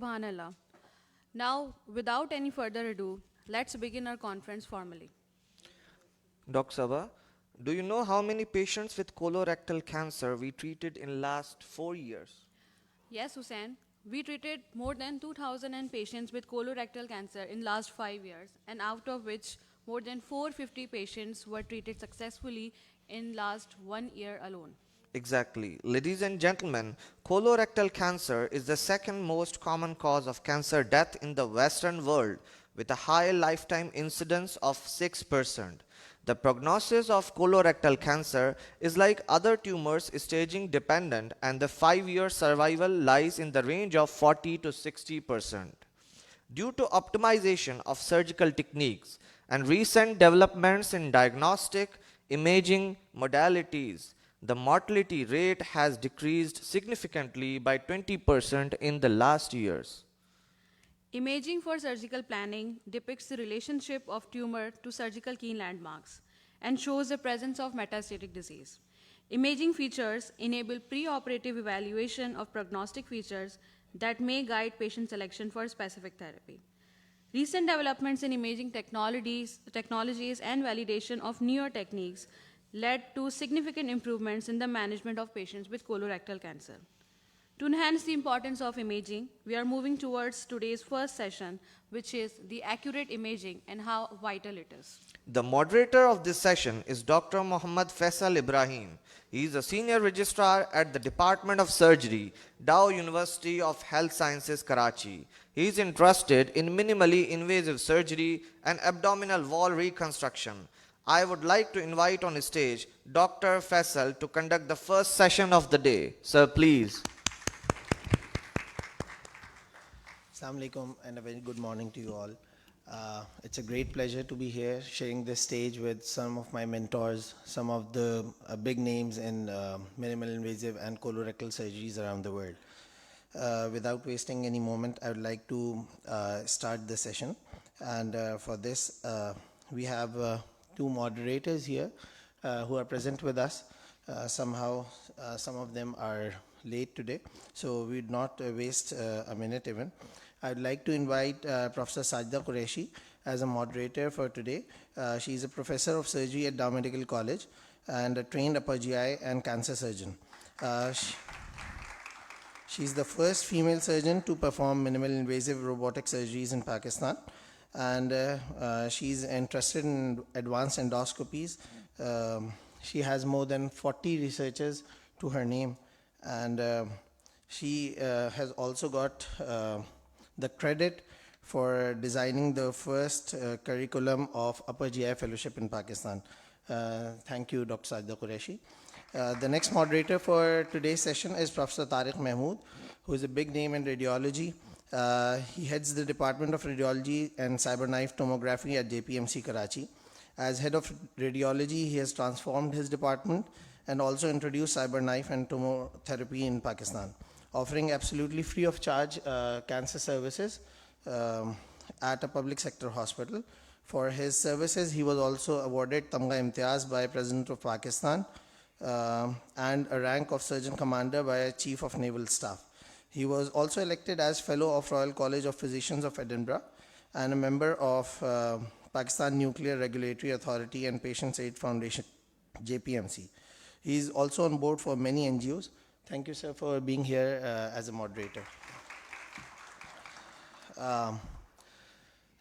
Subhanallah. Now, without any further ado, let's begin our conference formally. Dr. Sabha, do you know how many patients with colorectal cancer we treated in last 4 years? Yes, Hussain, we treated more than 2,000 patients with colorectal cancer in last 5 years, and out of which more than 450 patients were treated successfully in last 1 year alone. Exactly. Ladies and gentlemen, colorectal cancer is the second most common cause of cancer death in the Western world with a high lifetime incidence of 6%. The prognosis of colorectal cancer is like other tumors staging dependent and the 5-year survival lies in the range of 40 to 60%. Due to optimization of surgical techniques and recent developments in diagnostic imaging modalities, the mortality rate has decreased significantly by 20% in the last years. Imaging for surgical planning depicts the relationship of tumor to surgical key landmarks and shows the presence of metastatic disease. Imaging features enable preoperative evaluation of prognostic features that may guide patient selection for specific therapy. Recent developments in imaging technologies and validation of newer techniques led to significant improvements in the management of patients with colorectal cancer. To enhance the importance of imaging, we are moving towards today's first session, which is the accurate imaging and how vital it is. The moderator of this session is Dr. Muhammad Faisal Ibrahim. He is a senior registrar at the Department of Surgery, Dow University of Health Sciences, Karachi. He is interested in minimally invasive surgery and abdominal wall reconstruction. I would like to invite on stage Dr. Faisal to conduct the first session of the day. Sir, please. Assalamu alaikum and a very good morning to you all. It's a great pleasure to be here sharing this stage with some of my mentors, some of the big names in minimal invasive and colorectal surgeries around the world. Without wasting any moment, I would like to start the session. And for this, we have two moderators here who are present with us. Somehow, some of them are late today, so we would not waste a minute even. I'd like to invite Professor Saja Qureshi as a moderator for today. She is a professor of surgery at Dow Medical College and a trained upper GI and cancer surgeon. She's the first female surgeon to perform minimal invasive robotic surgeries in Pakistan, and she's interested in advanced endoscopies. She has more than 40 researchers to her name, and she has also got the credit for designing the first curriculum of upper GI fellowship in Pakistan. Thank you, Dr. Sajda Qureshi. The next moderator for today's session is Professor Tariq Mahmood, who is a big name in radiology. He heads the Department of Radiology and Cyberknife Tomography at JPMC Karachi. As head of radiology, he has transformed his department and also introduced cyberknife and tomotherapy in Pakistan, offering absolutely free of charge cancer services at a public sector hospital. For his services, he was also awarded Tamga Imtiaz by President of Pakistan and a rank of Surgeon Commander by a Chief of Naval Staff. He was also elected as Fellow of Royal College of Physicians of Edinburgh and a member of Pakistan Nuclear Regulatory Authority and Patients Aid Foundation, JPMC. He is also on board for many NGOs. Thank you, sir, for being here as a moderator.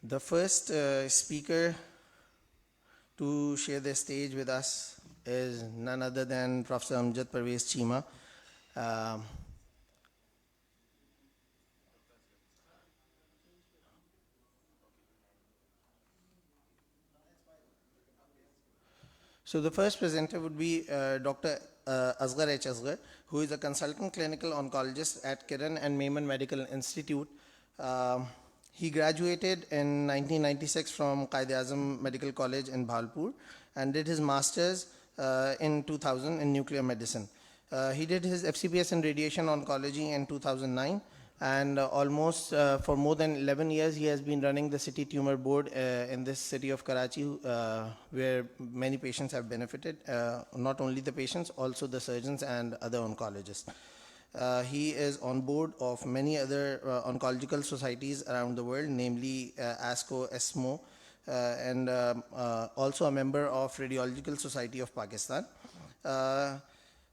The first speaker to share the stage with us is none other than Professor Amjad Parvez Chima. So the first presenter would be Dr. Asghar H Asghar, who is a consultant clinical oncologist at KIRAN and Memon Medical Institute. He graduated in 1996 from Quaid-e-Azam Medical College in Bhalpur and did his master's in 2000 in nuclear medicine. He did his FCPS in radiation oncology in 2009, and almost for more than 11 years he has been running the city tumor board in this city of Karachi, where many patients have benefited, not only the patients, also the surgeons and other oncologists. He is on board of many other oncological societies around the world, namely ASCO, ESMO, and also a member of Radiological Society of Pakistan.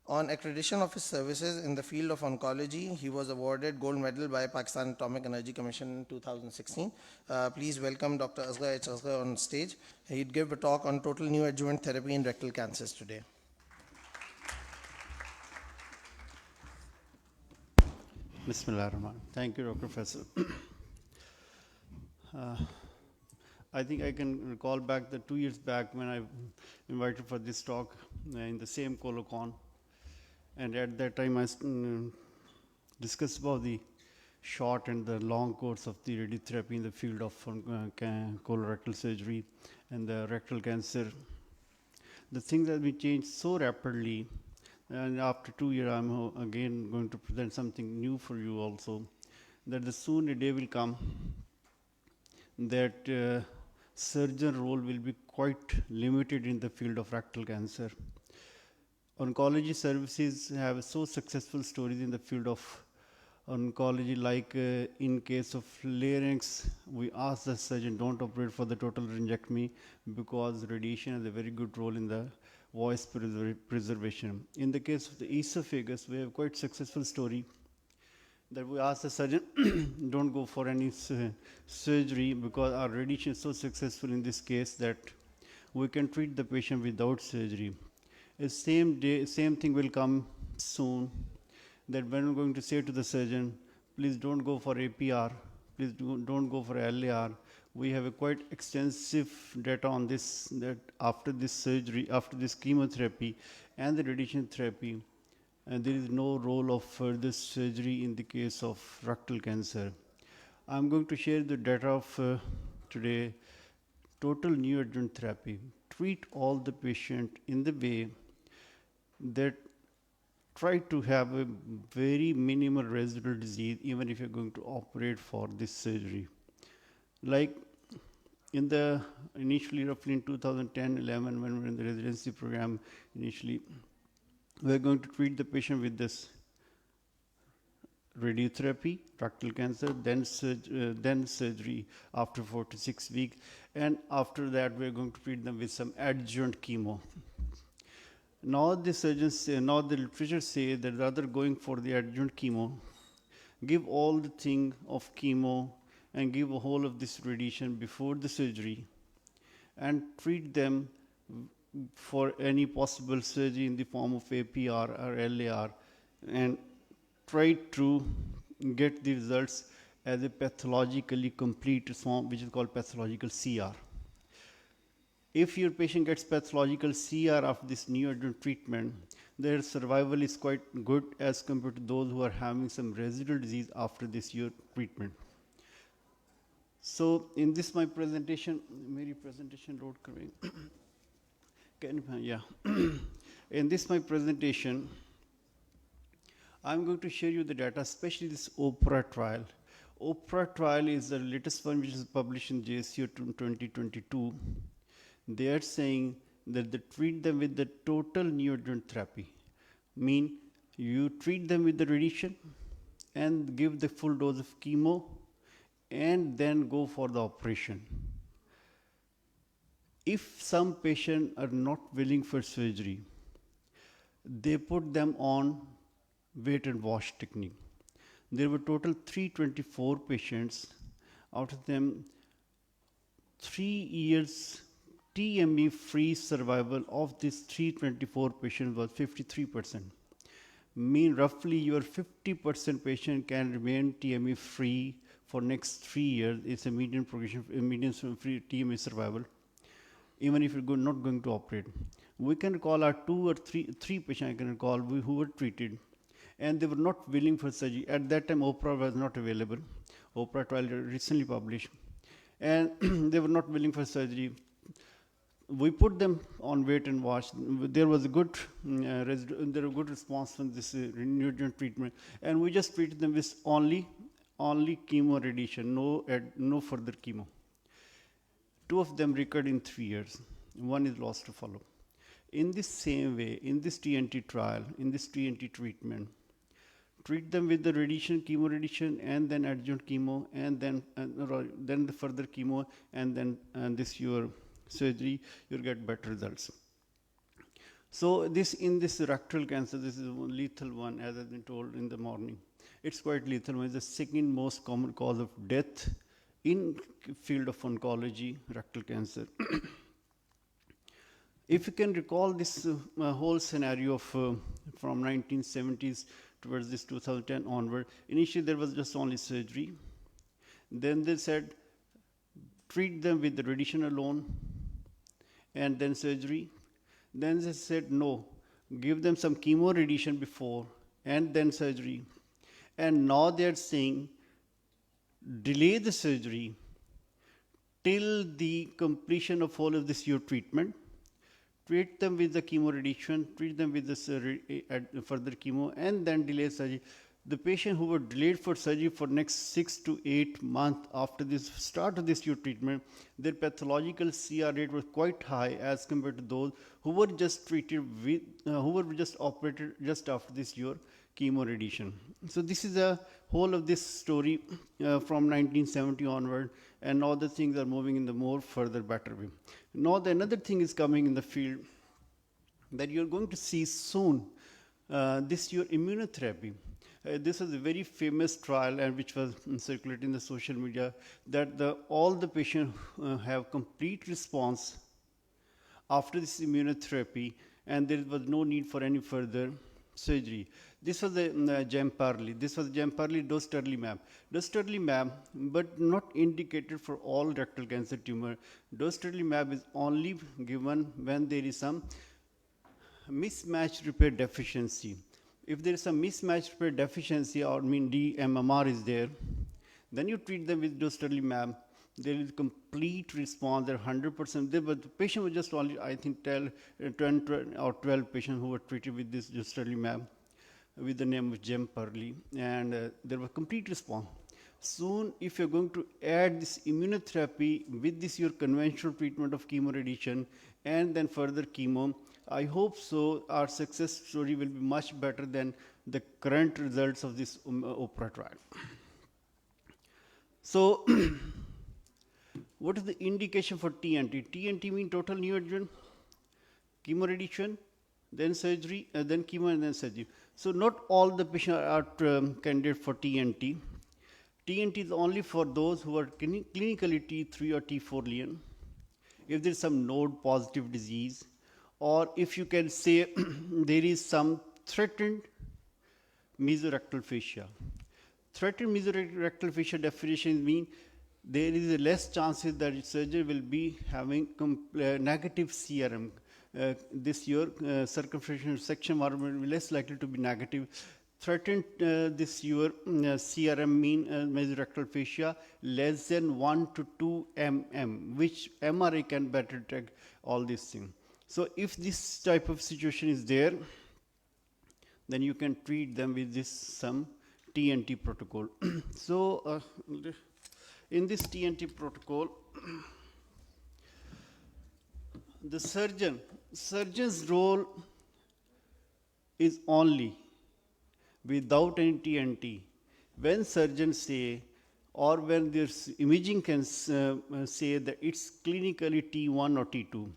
On accreditation of his services in the field of oncology, he was awarded gold medal by Pakistan Atomic Energy Commission in 2016. Please welcome Dr. Asghar H Asghar on stage. He'd give a talk on total neoadjuvant therapy in rectal cancers today. Bismillah ar-Rahman. Thank you, Dr. Faisal. I think I can recall back the 2 years back when I invited for this talk in the same COLOCON. And at that time, I discussed about the short and the long course of the radiotherapy in the field of colorectal surgery and the rectal cancer. The things have been changed so rapidly, and after 2 years, I'm again going to present something new for you also, that the soon a day will come that surgeon role will be quite limited in the field of rectal cancer. Oncology services have so successful stories in the field of oncology, like in case of larynx, we ask the surgeon don't operate for the total laryngectomy because radiation has a very good role in the voice preservation. In the case of the esophagus, we have quite successful story that we ask the surgeon don't go for any surgery because our radiation is so successful in this case that we can treat the patient without surgery. Same thing will come soon, that when we're going to say to the surgeon, please don't go for APR, please don't go for LAR. We have a quite extensive data on this, that after this surgery, after this chemotherapy and the radiation therapy, there is no role of further surgery in the case of rectal cancer. I'm going to share the data of today, total neoadjuvant therapy. Treat all the patient in the way that try to have a very minimal residual disease even if you're going to operate for this surgery. Like in the initially roughly in 2010-11 when we were in the residency program initially, we're going to treat the patient with this radiotherapy, rectal cancer, then surgery after 4 to 6 weeks, and after that we're going to treat them with some adjuvant chemo. Now the surgeons say, now the literature say that rather going for the adjuvant chemo, give all the thing of chemo and give a whole of this radiation before the surgery and treat them for any possible surgery in the form of APR or LAR and try to get the results as a pathologically complete form, which is called pathological CR. If your patient gets pathological CR after this neoadjuvant treatment, their survival is quite good as compared to those who are having some residual disease after this year treatment. So in this my presentation, मेरी presentation load करें. In this my presentation, I'm going to share you the data, especially this OPRA trial. OPRA trial is the latest one which is published in JCO 2022. They are saying that they treat them with the total neoadjuvant therapy. Mean you treat them with the radiation and give the full dose of chemo and then go for the operation. If some patients are not willing for surgery, they put them on wait and watch technique. There were total 324 patients. Out of them, 3 years TME free survival of these 324 patients was 53%. Mean roughly your 50% patient can remain TME free for next 3 years. It's a median progression, median free TME survival, even if you're not going to operate. We can call our 2 or 3 patients I can recall who were treated, and they were not willing for surgery. At that time, OPRA was not available. OPRA trial recently published, and they were not willing for surgery. We put them on wait and watch. There was a good, response from this neoadjuvant treatment, and we just treated them with only chemo radiation, no further chemo. 2 of them recurred in 3 years. 1 is lost to follow. In this same way, in this TNT trial, in this TNT treatment, treat them with the radiation, chemo radiation, and then adjuvant chemo, and then the further chemo, and then this your surgery, you'll get better results. So in this rectal cancer, this is a lethal one, as I've been told in the morning. It's quite lethal. It's the second most common cause of death in field of oncology, rectal cancer. If you can recall this whole scenario of from 1970s towards this 2010 onward, initially there was just only surgery. Then they said, treat them with the radiation alone, and then surgery. Then they said, no, give them some chemo radiation before, and then surgery. And now they're saying, delay the surgery till the completion of all of this your treatment. Treat them with the chemo radiation, treat them with the further chemo, and then delay surgery. The patient who were delayed for surgery for next 6 to 8 months after this start of this your treatment, their pathological CR rate was quite high as compared to those who were just treated with, who were just operated just after this your chemo radiation. So this is a whole of this story from 1970 onward, and now the things are moving in the more further better way. Now another thing is coming in the field that you're going to see soon, this your immunotherapy. This was a very famous trial and which was circulating in the social media, that all the patients have complete response after this immunotherapy, and there was no need for any further surgery. This was the Jemperli. This was Jemperli dostarlimab. Dostarlimab, but not indicated for all rectal cancer tumor. Dostarlimab is only given when there is some mismatch repair deficiency. If there is some mismatch repair deficiency, or DMMR is there, then you treat them with dostarlimab. There is complete response. They're 100% there, but the patient was just only, I think, 10 or 12 patients who were treated with this dostarlimab with the name of Jemperli, and there was complete response. Soon, if you're going to add this immunotherapy with this your conventional treatment of chemo radiation and then further chemo, I hope so our success story will be much better than the current results of this OPERA trial. So, what is the indication for TNT? TNT means total neoadjuvant, chemo radiation, then surgery, then chemo, and then surgery. So, not all the patients are candidate for TNT. TNT is only for those who are clinically T3 or T4 lesion. If there is some node positive disease, or if you can say there is some threatened mesorectal fascia. Threatened mesorectal fascia definition means there is a less chances that surgeon will be having negative CRM. This your circumferential section will be less likely to be negative. Threatened this your CRM mean mesorectal fascia less than 1 to 2 mm, which MRI can better detect all these things. So if this type of situation is there, then you can treat them with this some TNT protocol. So in this TNT protocol, the surgeon's role is only without any TNT. When surgeons say, or when there's imaging can say that it's clinically T1 or T2,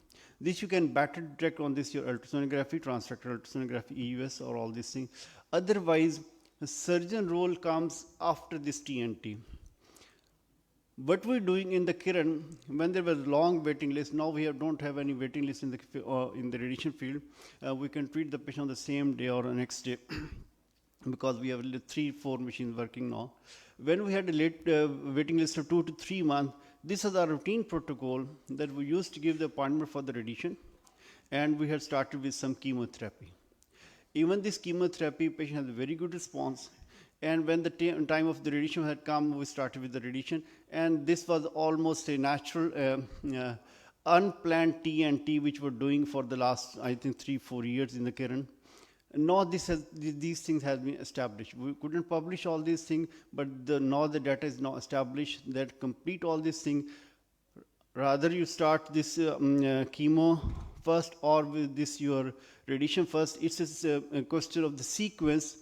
this you can better detect on this your ultrasonography, transrectal ultrasonography, EUS, or all these things. Otherwise, the surgeon role comes after this TNT. What we're doing in the KIRAN, when there was long waiting list, now we don't have any waiting list in the radiation field. We can treat the patient on the same day or the next day because we have 3-4 machines working now. When we had a late waiting list of 2 to 3 months, this is our routine protocol that we used to give the appointment for the radiation, and we had started with some chemotherapy. Even this chemotherapy, patient has a very good response, and when the time of the radiation had come, we started with the radiation, and this was almost a natural, unplanned TNT, which we're doing for the last, I think, 3-4 years in the KIRAN. Now these things have been established. We couldn't publish all these things, but now the data is now established that complete all these things. Rather you start this chemo first or with this your radiation first. It's a question of the sequence,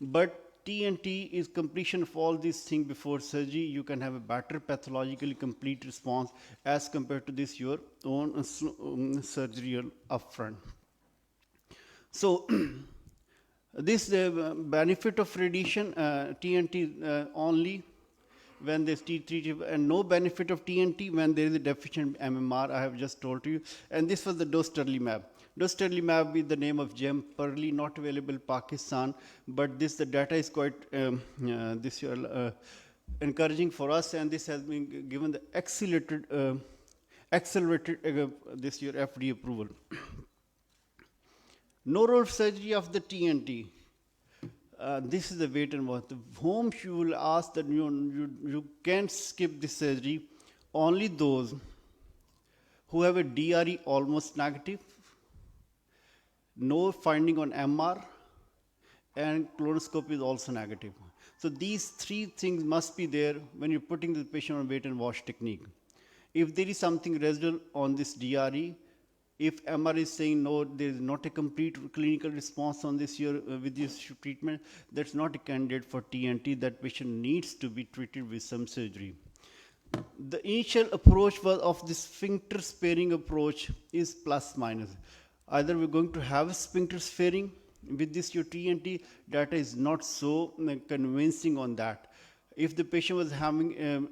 but TNT is completion of all these things before surgery. You can have a better pathologically complete response as compared to this your own surgery upfront. So this benefit of radiation, TNT only when there's T3 and no benefit of TNT when there is a deficient MMR, I have just told you. And this was the dostarlimab. Dostarlimab is the name of gem, Pearly, not available in Pakistan, but the data is quite encouraging for us, and this has been given the accelerated this year FDA approval. No role surgery of the TNT. This is the wait and watch. Whom you will ask that you can't skip this surgery. Only those who have a DRE almost negative, no finding on MR, and colonoscopy is also negative. So these three things must be there when you're putting the patient on wait and watch technique. If there is something residual on this DRE, if MR is saying no, there is not a complete clinical response on this year with this treatment, that's not a candidate for TNT. That patient needs to be treated with some surgery. The initial approach was of this sphincter sparing approach is plus minus. Either we're going to have sphincter sparing with this your TNT, data is not so convincing on that. If the patient was having,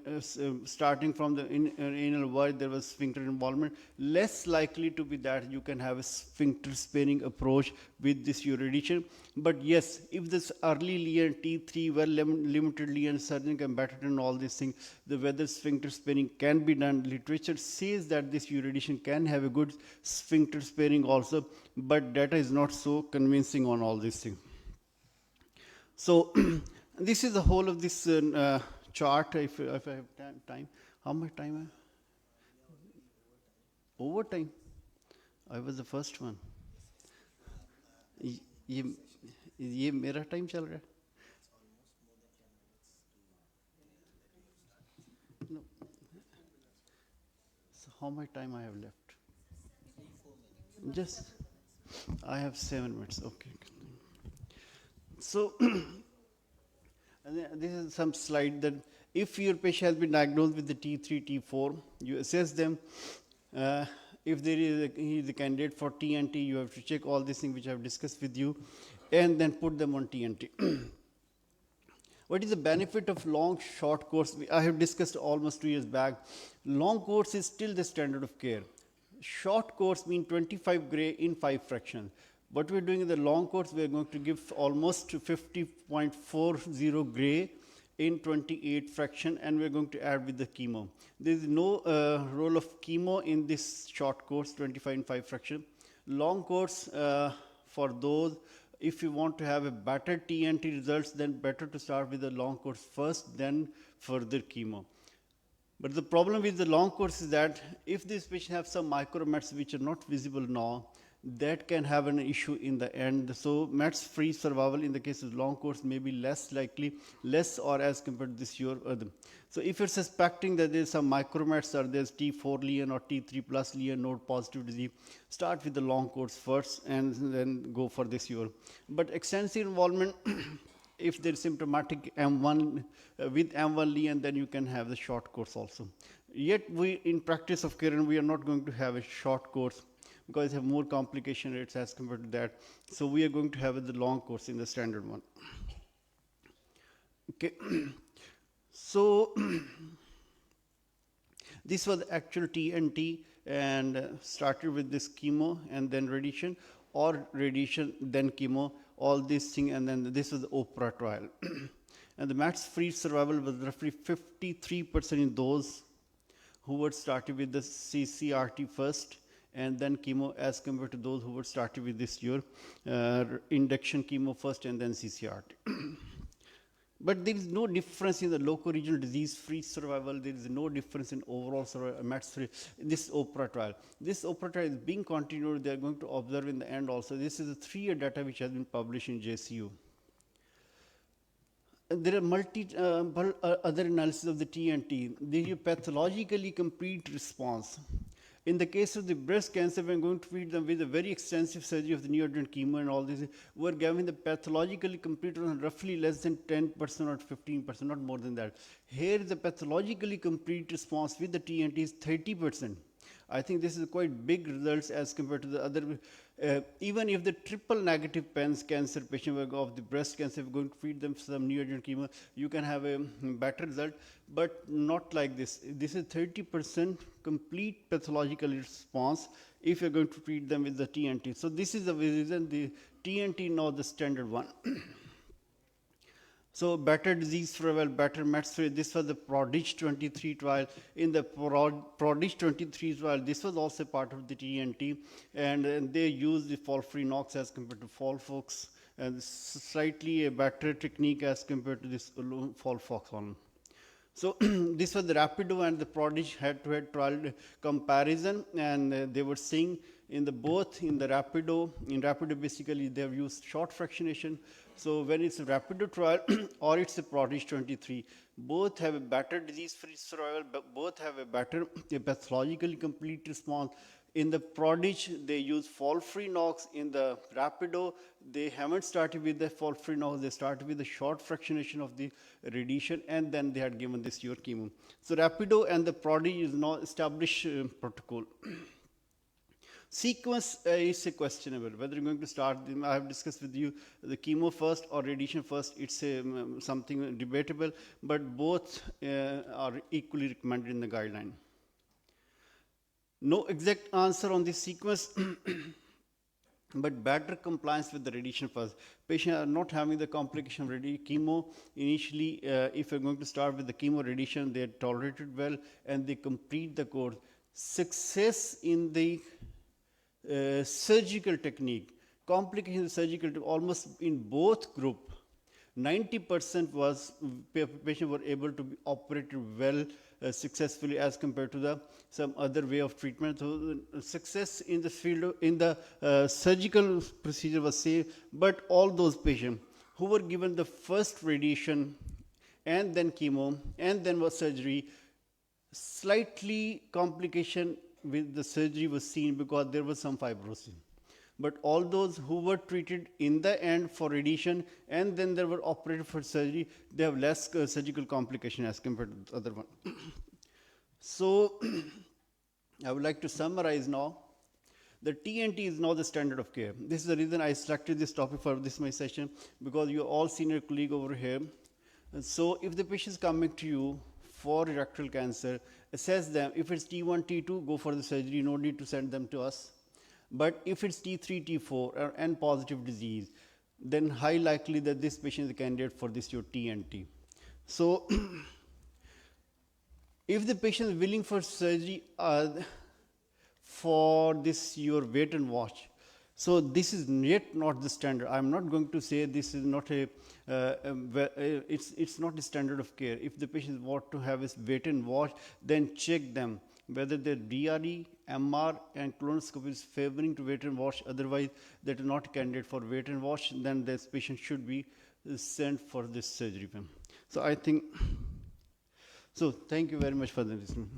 starting from the anal wall, there was sphincter involvement, less likely to be that you can have a sphincter sparing approach with this urine. But yes, if this early lesion, T3, well limited lesion, surgeon can better than all these things, the whether sphincter sparing can be done. Literature says that this urine can have a good sphincter sparing also, but data is not so convincing on all these things. So, this is the whole of this chart. If I have time, how much time? Overtime. I was the first one. ये मेरा time चल रहा है. No. So how much time I have left? Just I have 7 minutes. Okay. So. And this is some slide that if your patient has been diagnosed with the T3, T4, you assess them. If there is he is a candidate for TNT, you have to check all these things which I have discussed with you, and then put them on TNT. What is the benefit of long, short course? I have discussed almost 2 years back. Long course is still the standard of care. Short course means 25 gray in 5 fractions. What we're doing in the long course, we're going to give almost 50.40 gray in 28 fraction, and we're going to add with the chemo. There is no role of chemo in this short course, 25 in 5 fraction. Long course, for those, if you want to have a better TNT results, then better to start with the long course first, then further chemo. But the problem with the long course is that if this patient have some micromets which are not visible now, that can have an issue in the end. So mets-free survival in the case of long course may be less likely, less or as compared to this year. So if you're suspecting that there's some micromets or there's T4 lesion or T3 plus lesion node positive disease, start with the long course first and then go for this year. But extensive involvement, if there's symptomatic M1 with M1 lesion, then you can have the short course also. Yet we, in practice of KIRAN, we are not going to have a short course, because they have more complication rates as compared to that. So we are going to have the long course in the standard one. Okay. So this was actual TNT, and started with this chemo and then radiation, or radiation then chemo, all these things, and then this was the OPRA trial. And the mets-free survival was roughly 53% in those who were started with the CCRT first, and then chemo, as compared to those who were started with this year, induction chemo first and then CCRT. But there is no difference in the local regional disease-free survival. There is no difference in overall survival, mets-free. This OPRA trial. This OPRA trial is being continued. They are going to observe in the end also. This is a 3-year data which has been published in JCU. There are other analysis of the TNT. There is a pathologically complete response. In the case of the breast cancer, we're going to treat them with a very extensive surgery of the neoadjuvant chemo and all this. We're giving the pathologically complete response roughly less than 10% or 15%, not more than that. Here, the pathologically complete response with the TNT is 30%. I think this is quite big results as compared to the other. Even if the triple negative PENS cancer patient of the breast cancer, we're going to treat them some neoadjuvant chemo, you can have a better result, but not like this. This is 30% complete pathological response if you're going to treat them with the TNT. So this is the reason the TNT now the standard one. So better disease survival, better mets. This was the PRODIGE 23 trial. In the PRODIGE 23 trial, this was also part of the TNT, and they used the FOLFIRINOX as compared to FOLFOX, and slightly a better technique as compared to this FOLFOX one. So this was the Rapido and the PRODIGE head-to-head trial comparison, and they were seeing in the both in the Rapido, in Rapido basically they have used short fractionation. So when it's a Rapido trial or it's a PRODIGE 23, both have a better disease-free survival, but both have a better pathologically complete response. In the PRODIGE, they use FOLFIRINOX. In the Rapido, they haven't started with the FOLFIRINOX. They started with the short fractionation of the radiation, and then they had given this your chemo. So Rapido and the PRODIGE is now established protocol. Sequence is a questionable. Whether you're going to start, I have discussed with you the chemo first or radiation first, it's something debatable, but both are equally recommended in the guideline. No exact answer on this sequence, but better compliance with the radiation first. Patients are not having the complication of chemo. Initially, if you're going to start with the chemo radiation, they are tolerated well and they complete the course. Success in the surgical technique, complications surgical, almost in both group, 90% was patients were able to be operated well successfully as compared to the some other way of treatment. So success in the field in the surgical procedure was safe, but all those patients who were given the first radiation and then chemo and then was surgery, slightly complication with the surgery was seen because there was some fibrosis. But all those who were treated in the end for radiation and then they were operated for surgery, they have less surgical complication as compared to the other one. So I would like to summarize now. The TNT is now the standard of care. This is the reason I selected this topic for this my session, because you all senior colleague over here. And so if the patient is coming to you for rectal cancer, assess them. If it's T1, T2, go for the surgery. No need to send them to us. But if it's T3, T4 or N positive disease, then high likely that this patient is a candidate for this your TNT. So if the patient is willing for surgery for this your wait and watch, so this is yet not the standard. I'm not going to say this is not a, it's not the standard of care. If the patient want to have his wait and watch, then check them whether the DRE, MR and colonoscopy is favoring to wait and watch. Otherwise, they are not candidate for wait and watch, then this patient should be sent for this surgery. So I think, so thank you very much for the listening.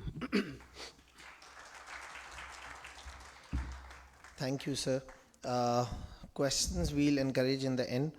Thank you, sir. Questions we'll encourage in the end.